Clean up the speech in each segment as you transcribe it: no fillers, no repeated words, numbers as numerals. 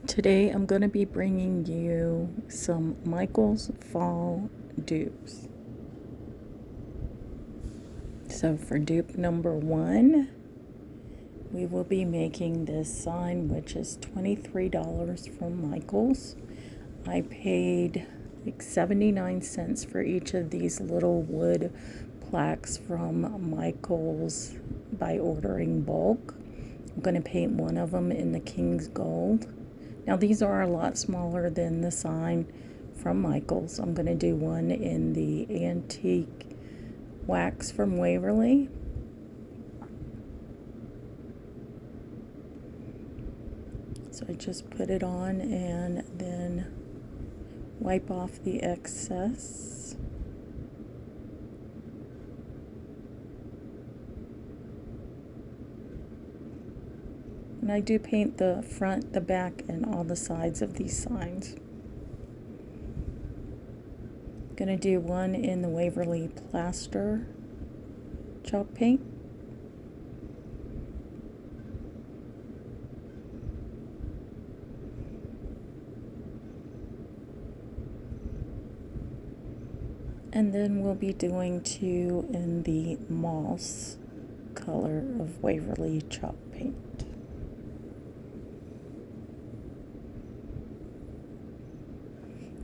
Today I'm going to be bringing you some Michael's Fall dupes. So for dupe number 1, we will be making this sign, which is $23 from Michael's. I paid like 79 cents for each of these little wood plaques from Michael's by ordering bulk. I'm going to paint one of them in the King's Gold. Now these are a lot smaller than the sign from Michael's. I'm going to do one in the antique wax from Waverly. So I just put it on and then wipe off the excess. And I do paint the front, the back, and all the sides of these signs. Gonna do one in the Waverly plaster chalk paint. And then we'll be doing two in the moss color of Waverly chalk paint.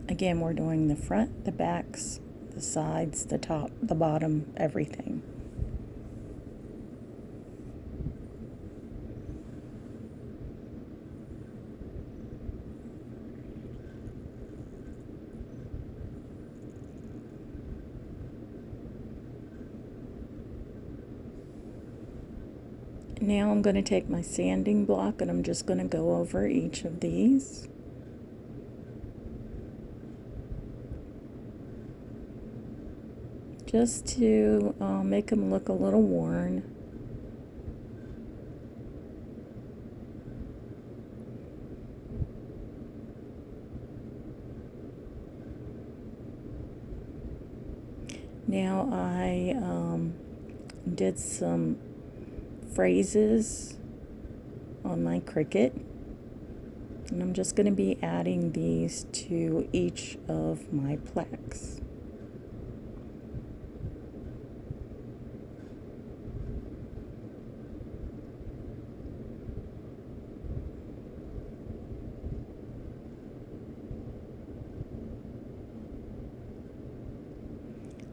Again, we're doing the front, the backs, the sides, the top, the bottom, everything. Now I'm going to take my sanding block and I'm just going to go over each of these. Just to make them look a little worn. Now I did some phrases on my Cricut, and I'm just going to be adding these to each of my plaques.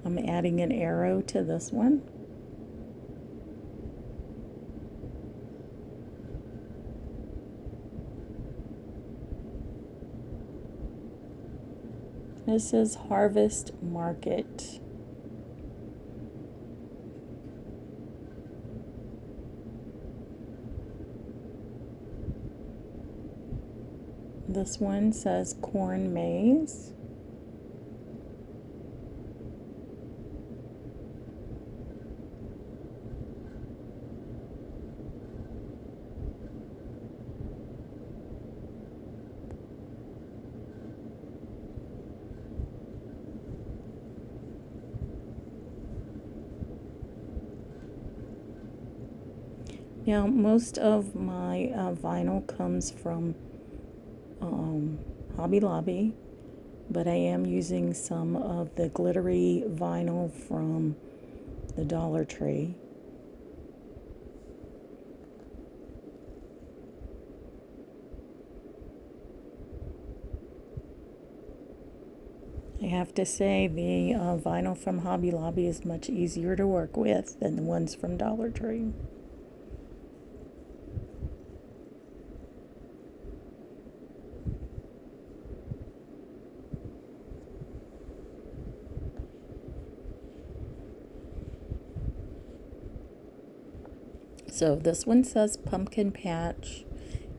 I'm adding an arrow to this one. This is Harvest Market. This one says Corn Maze. Now, most of my vinyl comes from Hobby Lobby, but I am using some of the glittery vinyl from the Dollar Tree. I have to say the vinyl from Hobby Lobby is much easier to work with than the ones from Dollar Tree. So this one says Pumpkin Patch,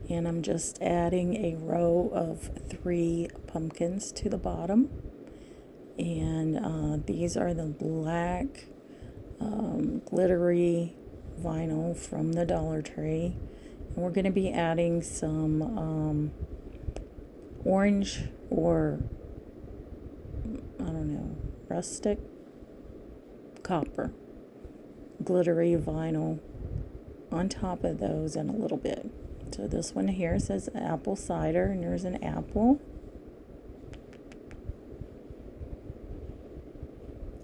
and I'm just adding a row of 3 pumpkins to the bottom. And these are the black glittery vinyl from the Dollar Tree. And we're going to be adding some orange or, I don't know, rustic copper glittery vinyl on top of those in a little bit. So this one here says apple cider, and there's an apple.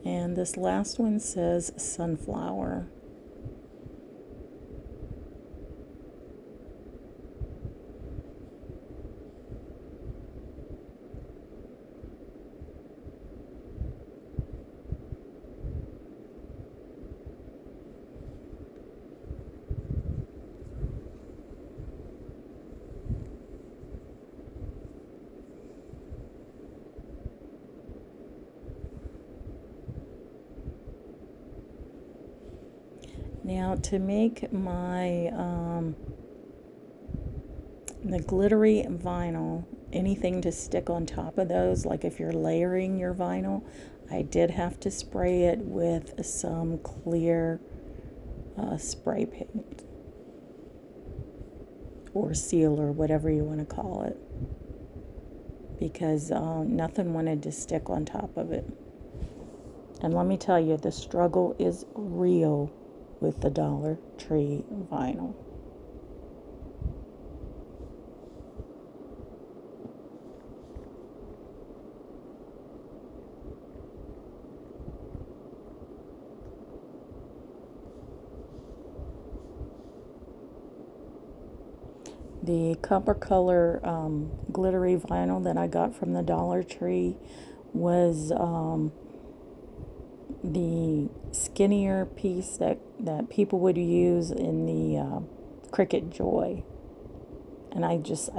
And this last one says sunflower. Now to make my the glittery vinyl, anything to stick on top of those, like if you're layering your vinyl, I did have to spray it with some clear spray paint or seal or whatever you want to call it, because nothing wanted to stick on top of it. And let me tell you, the struggle is real with the Dollar Tree vinyl. The copper color glittery vinyl that I got from the Dollar Tree was the skinnier piece that people would use in the Cricut Joy. And I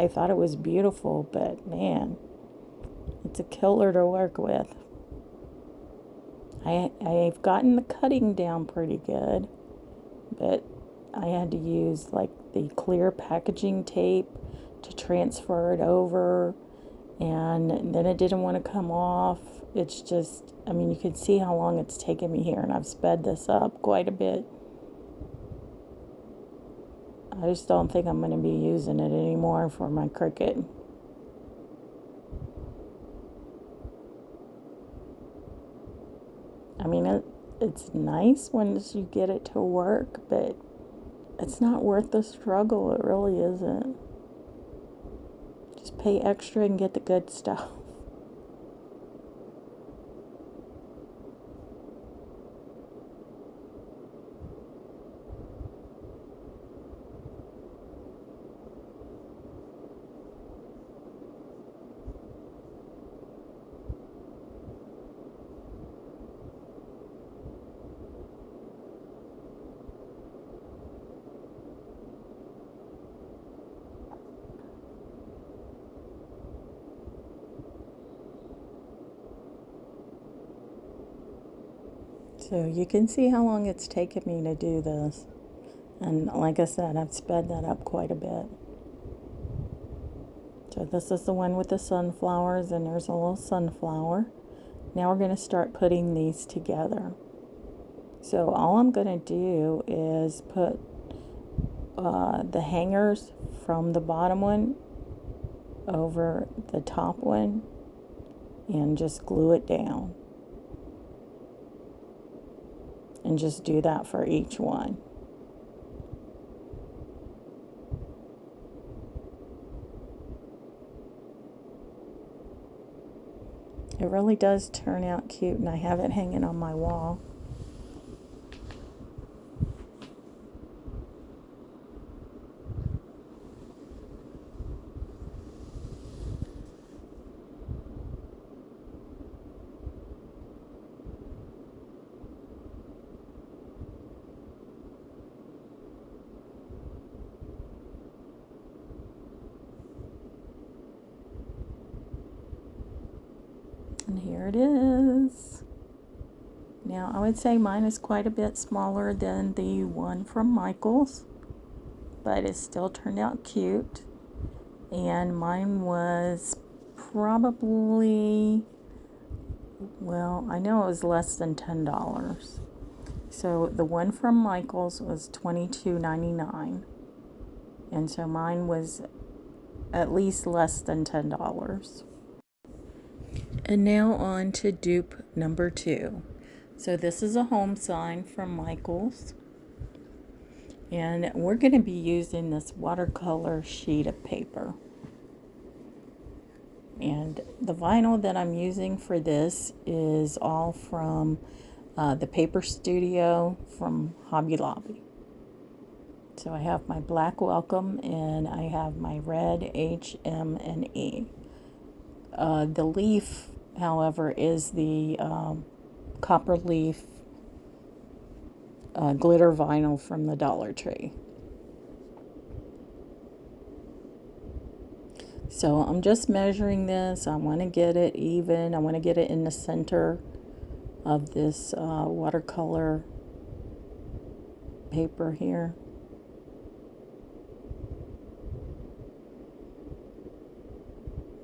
thought it was beautiful, but man, it's a killer to work with. I've gotten the cutting down pretty good, but I had to use like the clear packaging tape to transfer it over, and then it didn't want to come off. It's just, I mean, you can see how long it's taken me here, and I've sped this up quite a bit. I just don't think I'm going to be using it anymore for my Cricut. I mean, it's nice once you get it to work, but it's not worth the struggle. It really isn't. Just pay extra and get the good stuff. So you can see how long it's taken me to do this. And like I said, I've sped that up quite a bit. So this is the one with the sunflowers, and there's a little sunflower. Now we're going to start putting these together. So all I'm going to do is put the hangers from the bottom one over the top one and just glue it down. And just do that for each one. It really does turn out cute, and I have it hanging on my wall. And here it is. Now I would say mine is quite a bit smaller than the one from Michael's, but it still turned out cute. And mine was probably, well, I know it was less than $10. So the one from Michael's was $22.99. And so mine was at least less than $10. And now on to dupe number 2. So this is a home sign from Michael's. And we're going to be using this watercolor sheet of paper. And the vinyl that I'm using for this is all from the Paper Studio from Hobby Lobby. So I have my black welcome and I have my red H, M, and E. The leaf, however, is the copper leaf glitter vinyl from the Dollar Tree. So I'm just measuring this. I want to get it even. I want to get it in the center of this watercolor paper here.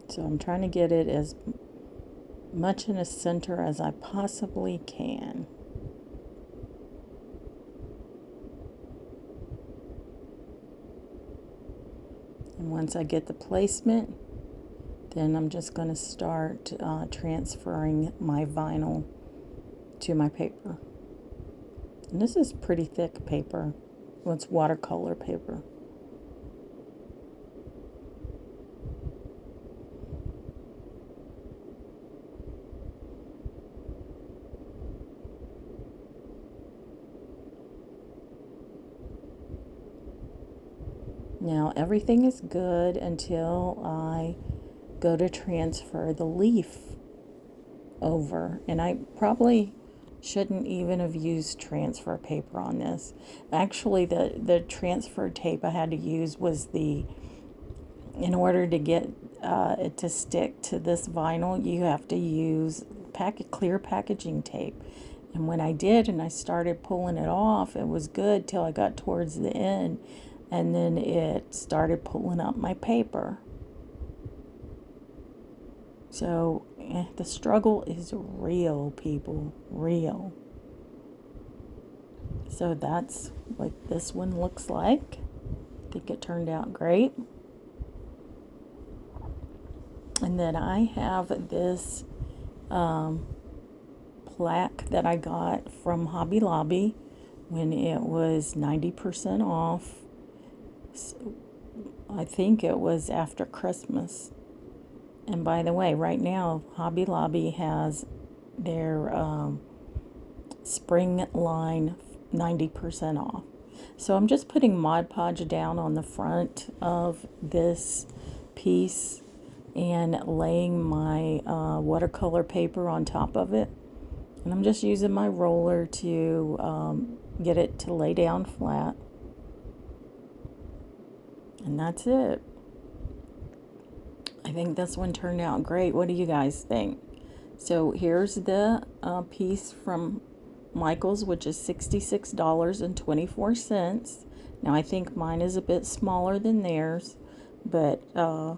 So I'm trying to get it as much in the center as I possibly can. And once I get the placement, then I'm just going to start transferring my vinyl to my paper. And this is pretty thick paper. Well, it's watercolor paper. Now everything is good until I go to transfer the leaf over, and I probably shouldn't even have used transfer paper on this. Actually, the transfer tape I had to use was in order to get it to stick to this vinyl, you have to use clear packaging tape. And when I did and I started pulling it off, it was good till I got towards the end, and then it started pulling up my paper. So the struggle is real, people, real. So that's what this one looks like. I think it turned out great. And then I have this plaque that I got from Hobby Lobby when it was 90% off. So I think it was after Christmas. And by the way, right now, Hobby Lobby has their spring line 90% off. So I'm just putting Mod Podge down on the front of this piece and laying my watercolor paper on top of it. And I'm just using my roller to get it to lay down flat. And that's it. I think this one turned out great. What do you guys think? So here's the piece from Michael's, which is $66.24. Now I think mine is a bit smaller than theirs, but how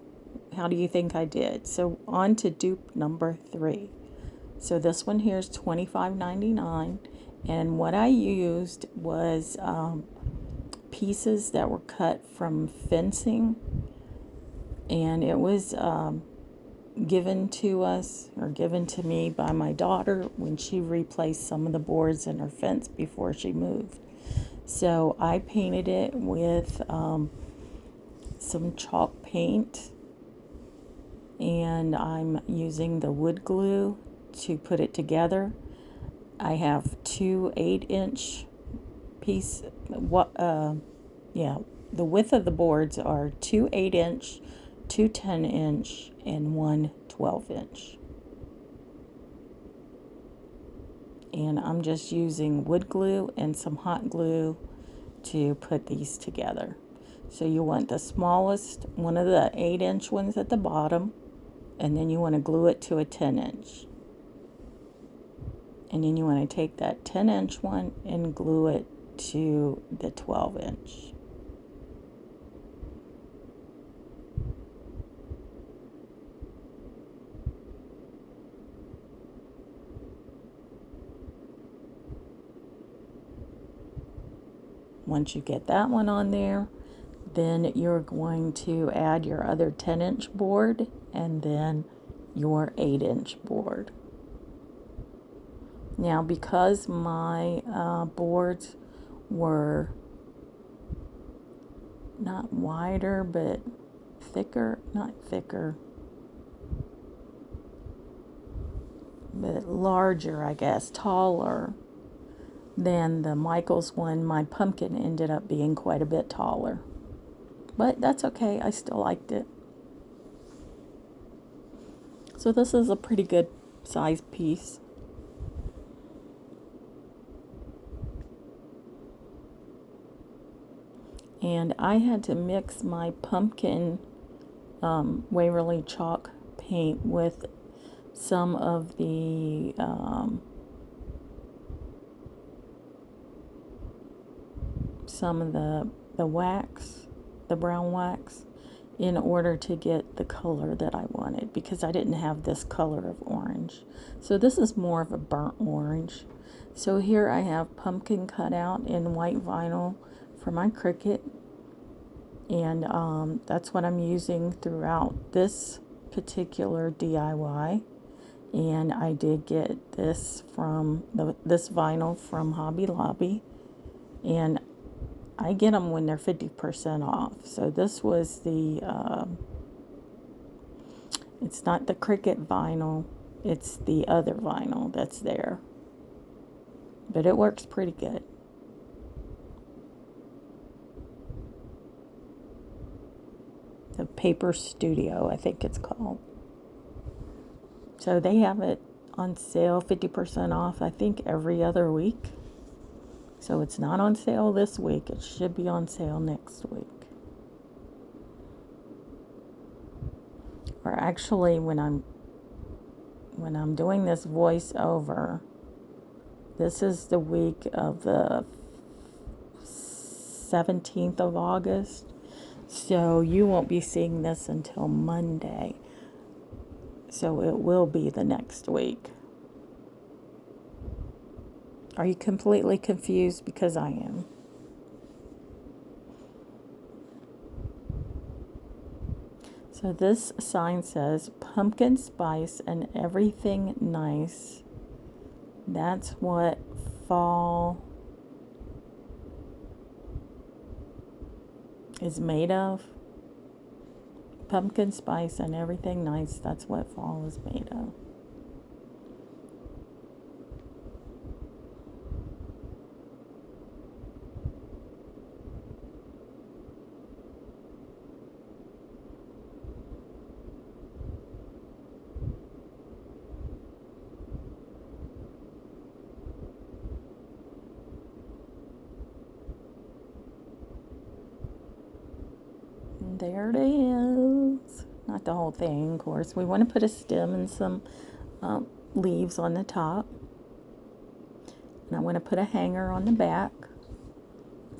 do you think I did? So on to dupe number 3. So this one here is $25.99, and what I used was pieces that were cut from fencing, and it was given to us, or given to me, by my daughter when she replaced some of the boards in her fence before she moved. So I painted it with some chalk paint, and I'm using the wood glue to put it together. I have two 8-inch piece. The width of the boards are two 8-inch, two 10-inch, and one 12-inch. And I'm just using wood glue and some hot glue to put these together. So you want the smallest, one of the 8-inch ones at the bottom, and then you want to glue it to a 10-inch. And then you want to take that 10-inch one and glue it to the 12-inch. Once you get that one on there, then you're going to add your other 10-inch board and then your 8-inch board. Now, because my boards were not wider, but thicker, not thicker, but larger, I guess, taller than the Michaels one. My pumpkin ended up being quite a bit taller, but that's okay. I still liked it. So this is a pretty good size piece. And I had to mix my pumpkin Waverly chalk paint with some of the wax, the brown wax, in order to get the color that I wanted, because I didn't have this color of orange. So this is more of a burnt orange. So here I have pumpkin cut out in white vinyl for my Cricut, and that's what I'm using throughout this particular DIY. And I did get this from this vinyl from Hobby Lobby, and I get them when they're 50% off. So this was the it's not the Cricut vinyl, it's the other vinyl that's there, but it works pretty good. The Paper Studio, I think it's called. So they have it on sale, 50% off, I think every other week. So it's not on sale this week. It should be on sale next week. Or actually, when I'm doing this voiceover, this is the week of the 17th of August. So you won't be seeing this until Monday. So it will be the next week. Are you completely confused? Because I am. So this sign says pumpkin spice and everything nice. That's what fall is made of. Pumpkin spice and everything nice. That's what fall is made of. There it is. Not the whole thing, of course. We want to put a stem and some leaves on the top. And I want to put a hanger on the back.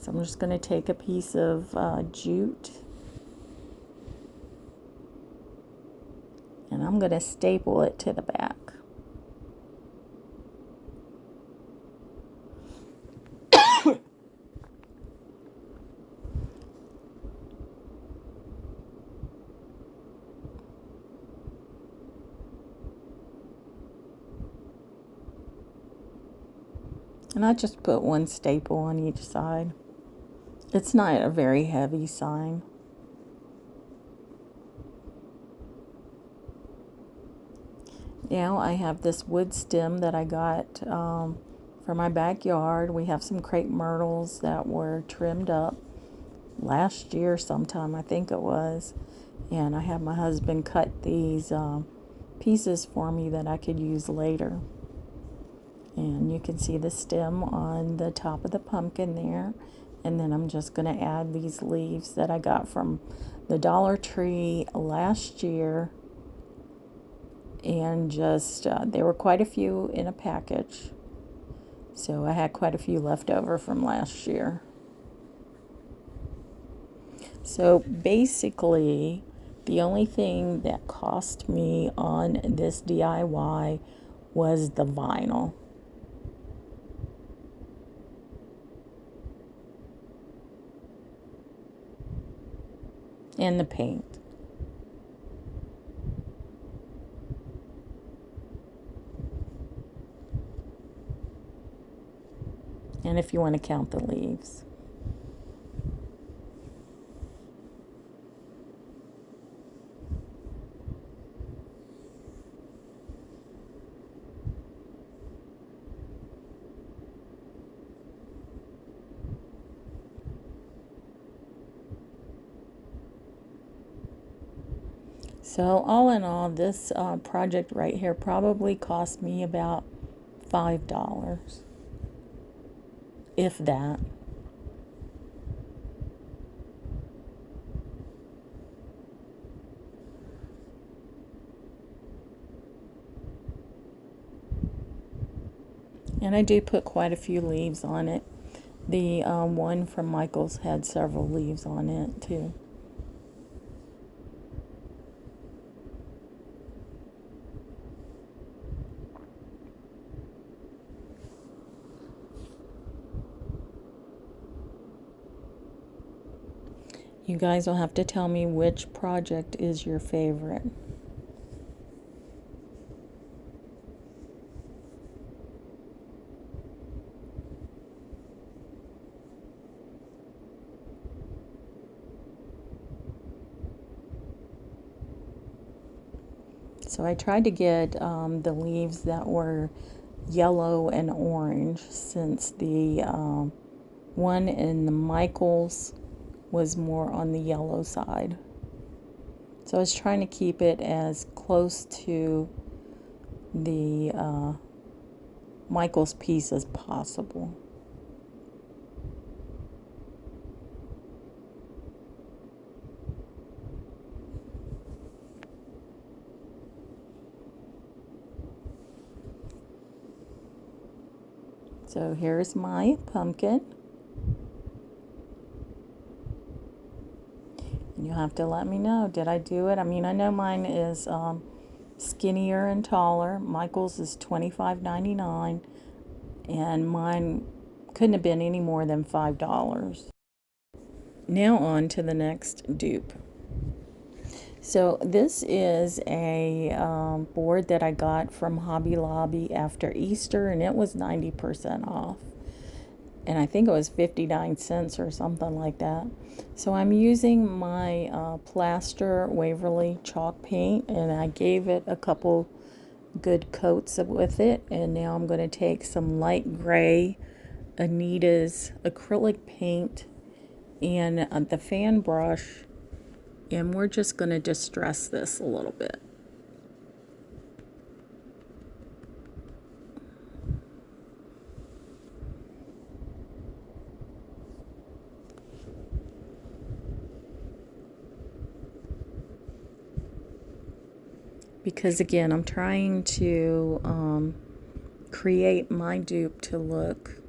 So I'm just going to take a piece of jute. And I'm going to staple it to the back. And I just put one staple on each side. It's not a very heavy sign. Now I have this wood stem that I got for my backyard. We have some crepe myrtles that were trimmed up last year sometime, I think it was. And I had my husband cut these pieces for me that I could use later. And you can see the stem on the top of the pumpkin there. And then I'm just going to add these leaves that I got from the Dollar Tree last year. And just, there were quite a few in a package. So I had quite a few left over from last year. So basically, the only thing that cost me on this DIY was the vinyl. And the paint. And if you want to count the leaves. So all in all, this project right here probably cost me about $5, if that. And I do put quite a few leaves on it. The one from Michael's had several leaves on it too. You guys will have to tell me which project is your favorite. So I tried to get the leaves that were yellow and orange, since the one in the Michaels was more on the yellow side. So I was trying to keep it as close to the Michael's piece as possible. So here's my pumpkin. And you'll have to let me know, did I do it? I mean, I know mine is skinnier and taller. Michael's is $25.99, and mine couldn't have been any more than $5. Now on to the next dupe. So this is a board that I got from Hobby Lobby after Easter, and it was 90% off. And I think it was 59 cents or something like that. So I'm using my plaster Waverly chalk paint, and I gave it a couple good coats with it. And now I'm going to take some light gray Anita's acrylic paint and the fan brush, and we're just going to distress this a little bit. Because again, I'm trying to create my dupe to look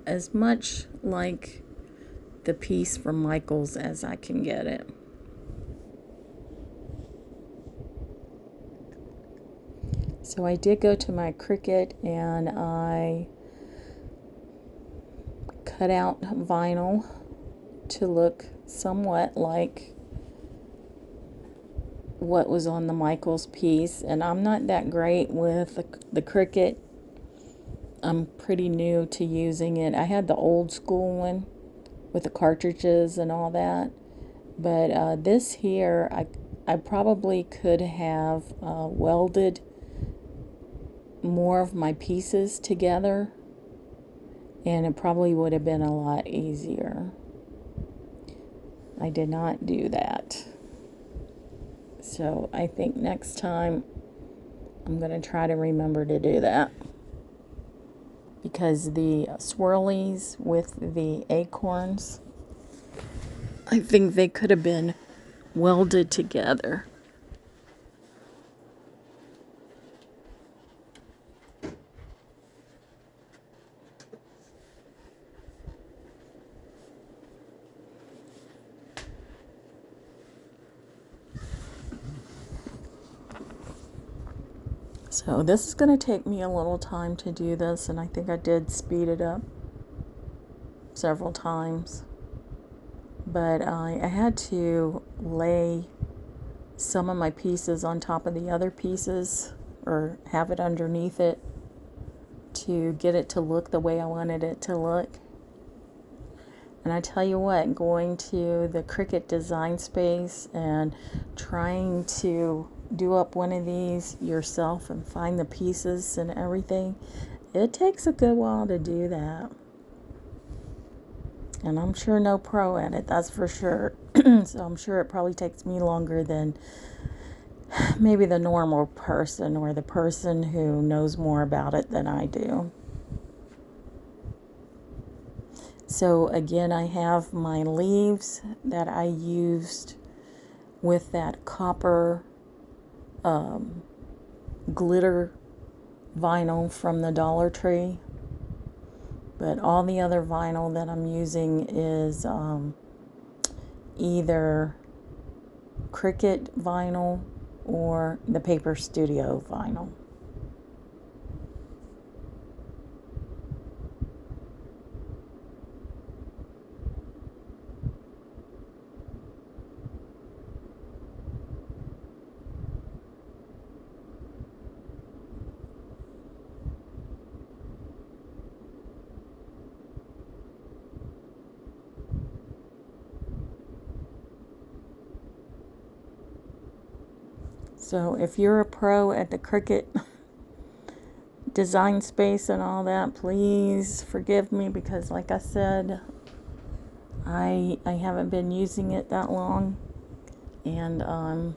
as much like the piece from Michael's as I can get it. So I did go to my Cricut and I cut out vinyl to look somewhat like what was on the Michael's piece. And I'm not that great with the Cricut. I'm pretty new to using it. I had the old school one with the cartridges and all that. But this here, I probably could have welded more of my pieces together, and it probably would have been a lot easier. I did not do that. So I think next time I'm going to try to remember to do that. Because the swirlies with the acorns, I think they could have been welded together. So this is going to take me a little time to do this, and I think I did speed it up several times. But I had to lay some of my pieces on top of the other pieces, or have it underneath it, to get it to look the way I wanted it to look. And I tell you what, going to the Cricut design space and trying to do up one of these yourself and find the pieces and everything, it takes a good while to do that. And I'm sure no pro at it, that's for sure. So I'm sure it probably takes me longer than maybe the normal person or the person who knows more about it than I do. So again, I have my leaves that I used with that copper glitter vinyl from the Dollar Tree. But all the other vinyl that I'm using is either Cricut vinyl or the Paper Studio vinyl. So if you're a pro at the Cricut design space and all that, please forgive me, because like I said, I haven't been using it that long, and I'm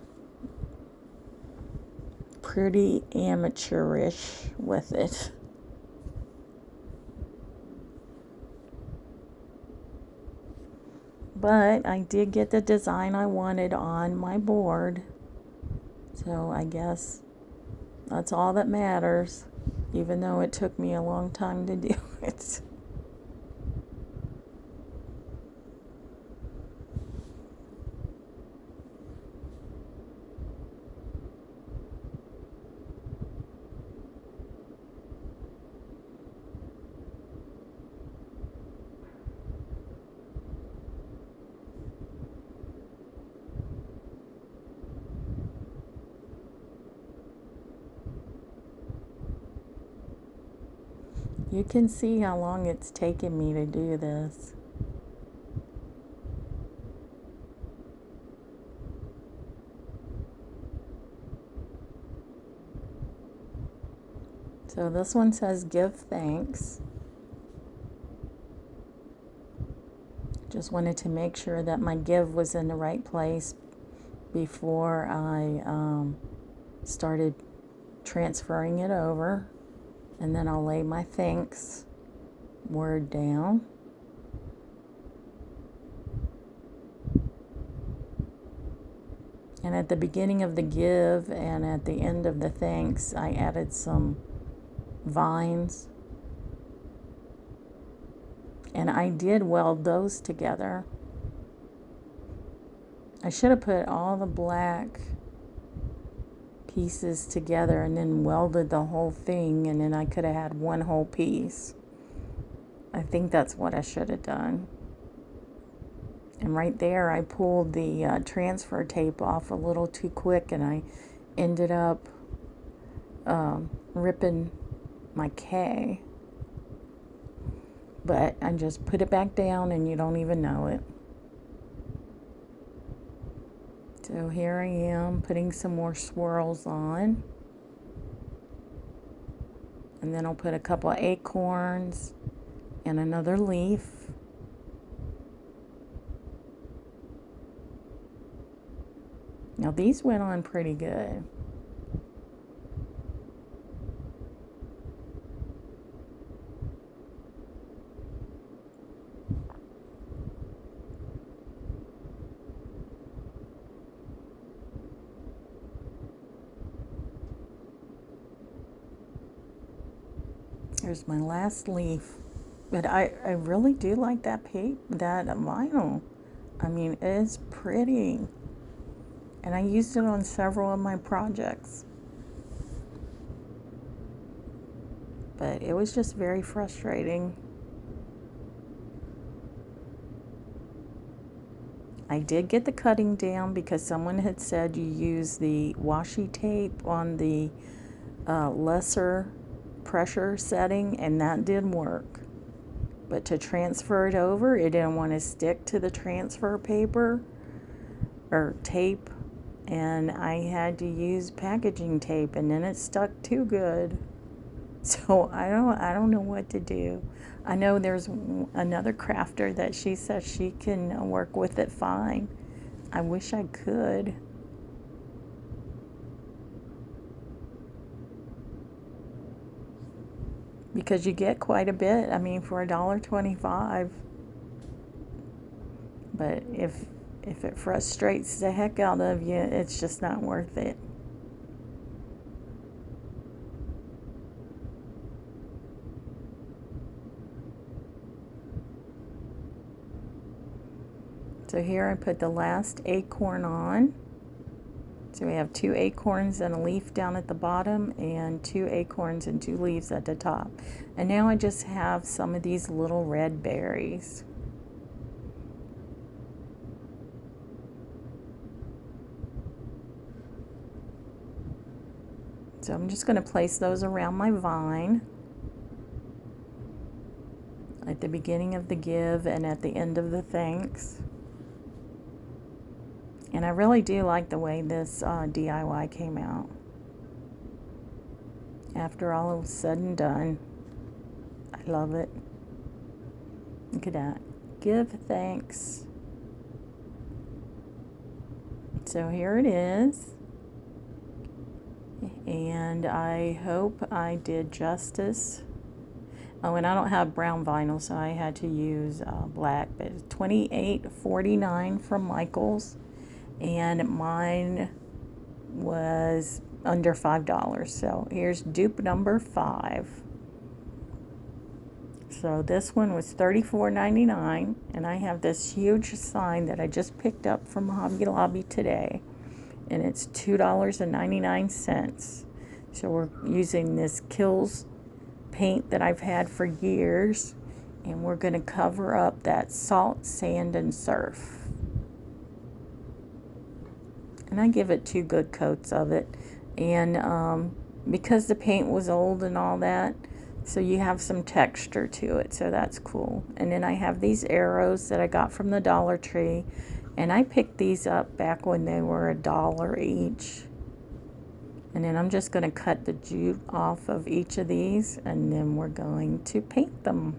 pretty amateurish with it. But I did get the design I wanted on my board, so I guess that's all that matters, even though it took me a long time to do it. You can see how long it's taken me to do this. So this one says give thanks. Just wanted to make sure that my give was in the right place before I started transferring it over. And then I'll lay my thanks word down. And at the beginning of the give and at the end of the thanks, I added some vines. And I did weld those together. I should have put all the black pieces together and then welded the whole thing, and then I could have had one whole piece. I think that's what I should have done. And right there I pulled the transfer tape off a little too quick, and I ended up ripping my K. But I just put it back down and you don't even know it. So here I am putting some more swirls on. And then I'll put a couple of acorns and another leaf. Now these went on pretty good. Here's my last leaf. But I really do like that vinyl. I mean, it's pretty. And I used it on several of my projects. But it was just very frustrating. I did get the cutting down because someone had said you use the washi tape on the lesser pressure setting, and that did work. But to transfer it over, it didn't want to stick to the transfer paper or tape, and I had to use packaging tape, and then it stuck too good. So I don't know what to do. I know there's another crafter that she says she can work with it fine. I wish I could. because you get quite a bit. I mean, for $1.25. But if it frustrates the heck out of you, it's just not worth it. So here I put the last acorn on. So we have 2 acorns and a leaf down at the bottom, and 2 acorns and 2 leaves at the top. And now I just have some of these little red berries. So I'm just going to place those around my vine at the beginning of the give and at the end of the thanks. And I really do like the way this DIY came out. After all is said and done, I love it. Look at that. Give thanks. So here it is. And I hope I did justice. Oh, and I don't have brown vinyl, so I had to use black. But it's $28.49 from Michael's. And mine was under $5. So here's dupe number 5. So this one was $34.99, and I have this huge sign that I just picked up from Hobby Lobby today, and it's $2.99. So we're using this Kills paint that I've had for years, and we're going to cover up that salt, sand, and surf. And I give it 2 good coats of it. And because the paint was old and all that, so you have some texture to it, so that's cool. And then I have these arrows that I got from the Dollar Tree, and I picked these up back when they were $1 each. And then I'm just going to cut the jute off of each of these, and then we're going to paint them.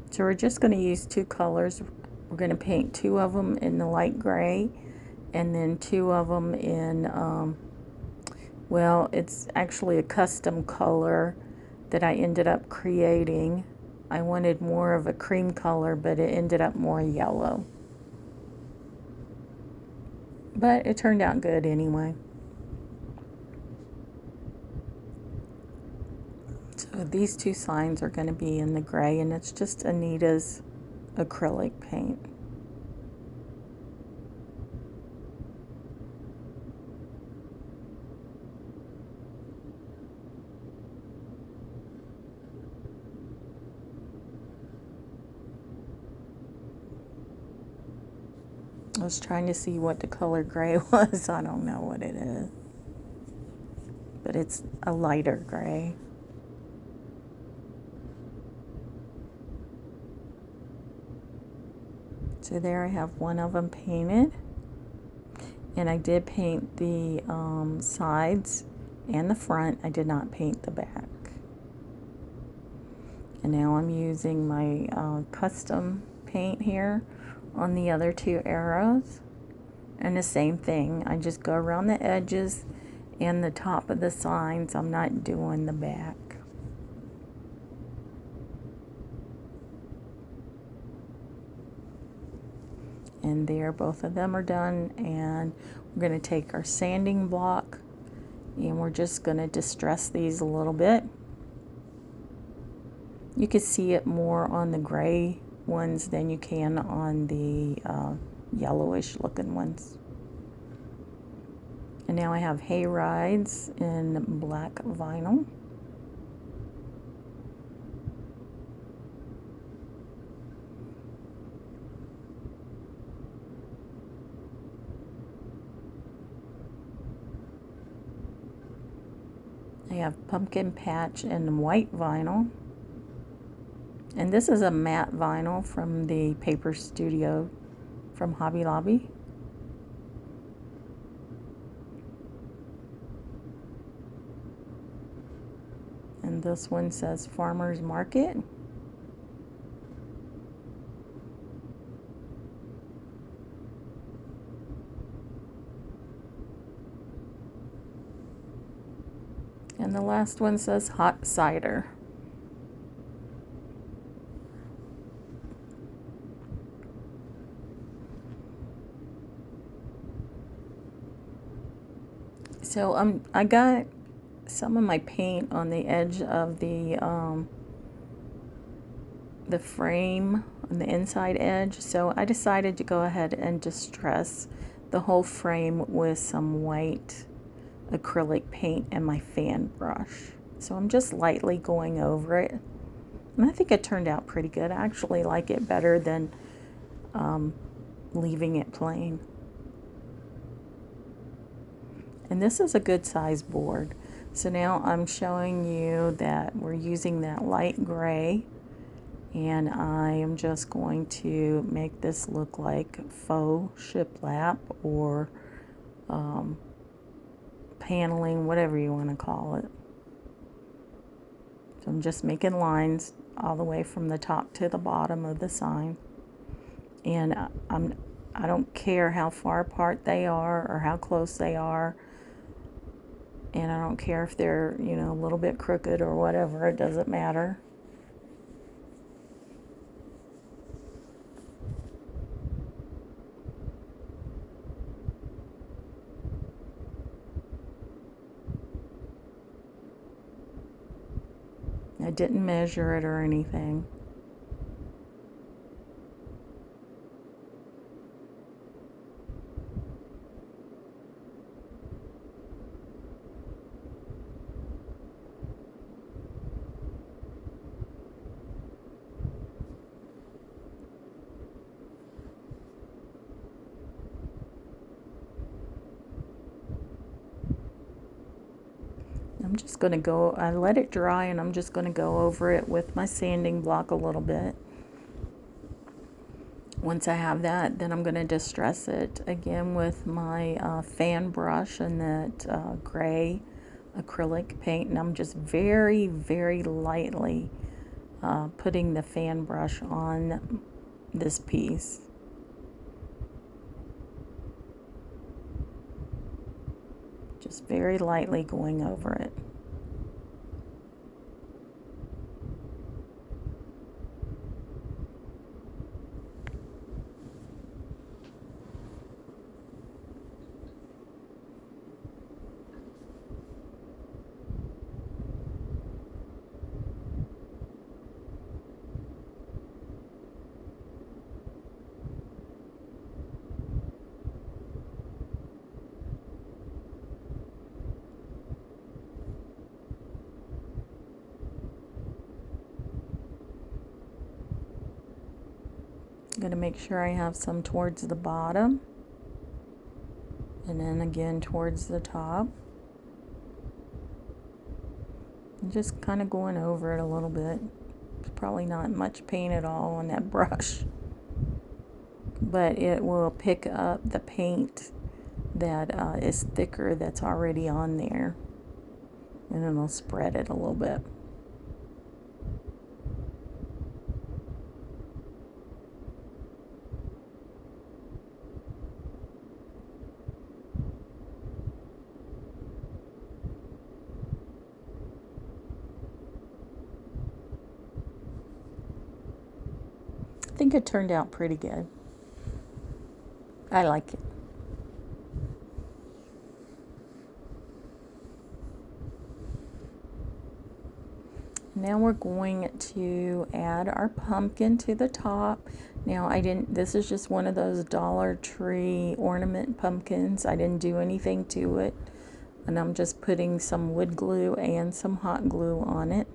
So we're just going to use 2 colors. We're going to paint 2 of them in the light gray, and then 2 of them in, well, it's actually a custom color that I ended up creating. I wanted more of a cream color, but it ended up more yellow. But it turned out good anyway. So these 2 signs are going to be in the gray, and it's just Anita's acrylic paint. I was trying to see what the color gray was. I don't know what it is, but it's a lighter gray. So there I have one of them painted, and I did paint the sides and the front. I did not paint the back. And now I'm using my custom paint here on the other 2 arrows, and the same thing, I just go around the edges and the top of the signs. I'm not doing the back. And there, both of them are done, and we're going to take our sanding block and we're just going to distress these a little bit. You can see it more on the gray ones than you can on the yellowish looking ones. And now I have Hay Rides in black vinyl. I have Pumpkin Patch in white vinyl. And this is a matte vinyl from the Paper Studio from Hobby Lobby. And this one says Farmer's Market. And the last one says hot cider. So I got some of my paint on the edge of the frame on the inside edge, so I decided to go ahead and distress the whole frame with some white acrylic paint and my fan brush. So I'm just lightly going over it, and I think it turned out pretty good. I actually like it better than leaving it plain. And this is a good size board. So now I'm showing you that we're using that light gray, and I am just going to make this look like faux shiplap or paneling, whatever you want to call it. So I'm just making lines all the way from the top to the bottom of the sign. And I don't care how far apart they are or how close they are. And I don't care if they're, you know, a little bit crooked or whatever, it doesn't matter. I didn't measure it or anything. I'm just going to go, I let it dry, and I'm just going to go over it with my sanding block a little bit. Once I have that, then I'm going to distress it again with my fan brush and that gray acrylic paint, and I'm just very, very lightly putting the fan brush on this piece. Just very lightly going over it. I'm going to make sure I have some towards the bottom, and then again towards the top. I'm just kind of going over it a little bit. There's probably not much paint at all on that brush, but it will pick up the paint that is thicker that's already on there, and it'll spread it a little bit. I think it turned out pretty good. I like it. Now we're going to add our pumpkin to the top. Now this is just one of those Dollar Tree ornament pumpkins. I didn't do anything to it. And I'm just putting some wood glue and some hot glue on it.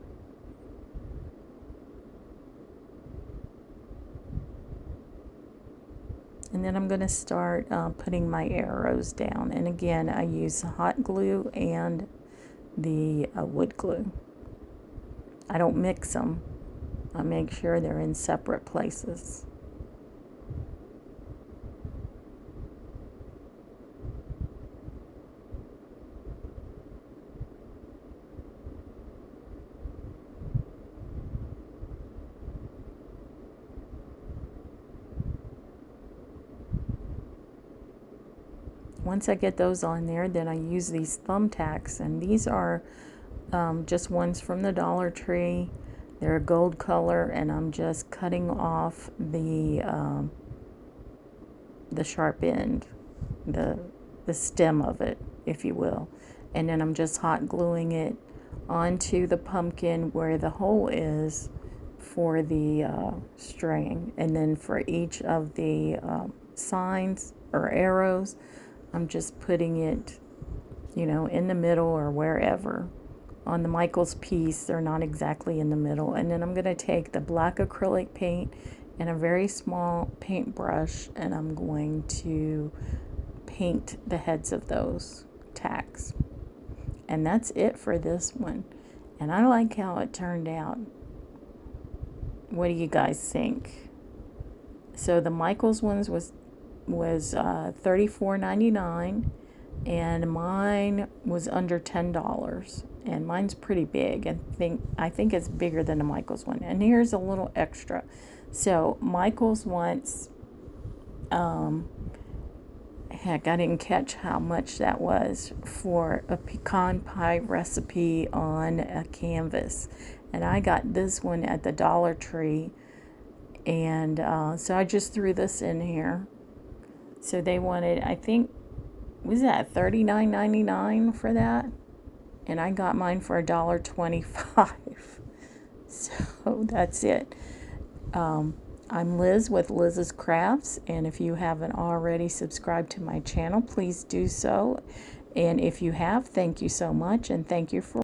And then I'm going to start putting my arrows down. And again, I use hot glue and the wood glue. I don't mix them. I make sure they're in separate places. Once I get those on there, then I use these thumbtacks, and these are just ones from the Dollar Tree. They're a gold color, and I'm just cutting off the sharp end, the stem of it, if you will. And then I'm just hot gluing it onto the pumpkin where the hole is for the string. And then for each of the signs or arrows, I'm just putting it, you know, in the middle or wherever. On the Michael's piece, they're not exactly in the middle. And then I'm going to take the black acrylic paint and a very small paintbrush, and I'm going to paint the heads of those tacks. And that's it for this one. And I like how it turned out. What do you guys think? So the Michael's ones was $34.99, and mine was under $10. And mine's pretty big, and I think it's bigger than the Michael's one. And here's a little extra. So Michael's wants, heck, I didn't catch how much that was for a pecan pie recipe on a canvas. And I got this one at the Dollar Tree. And so I just threw this in here. So they wanted, I think, was that $39.99 for that? And I got mine for $1.25. So that's it. I'm Liz with Liz's Crafts, and if you haven't already subscribed to my channel, please do so. And if you have, thank you so much, and thank you for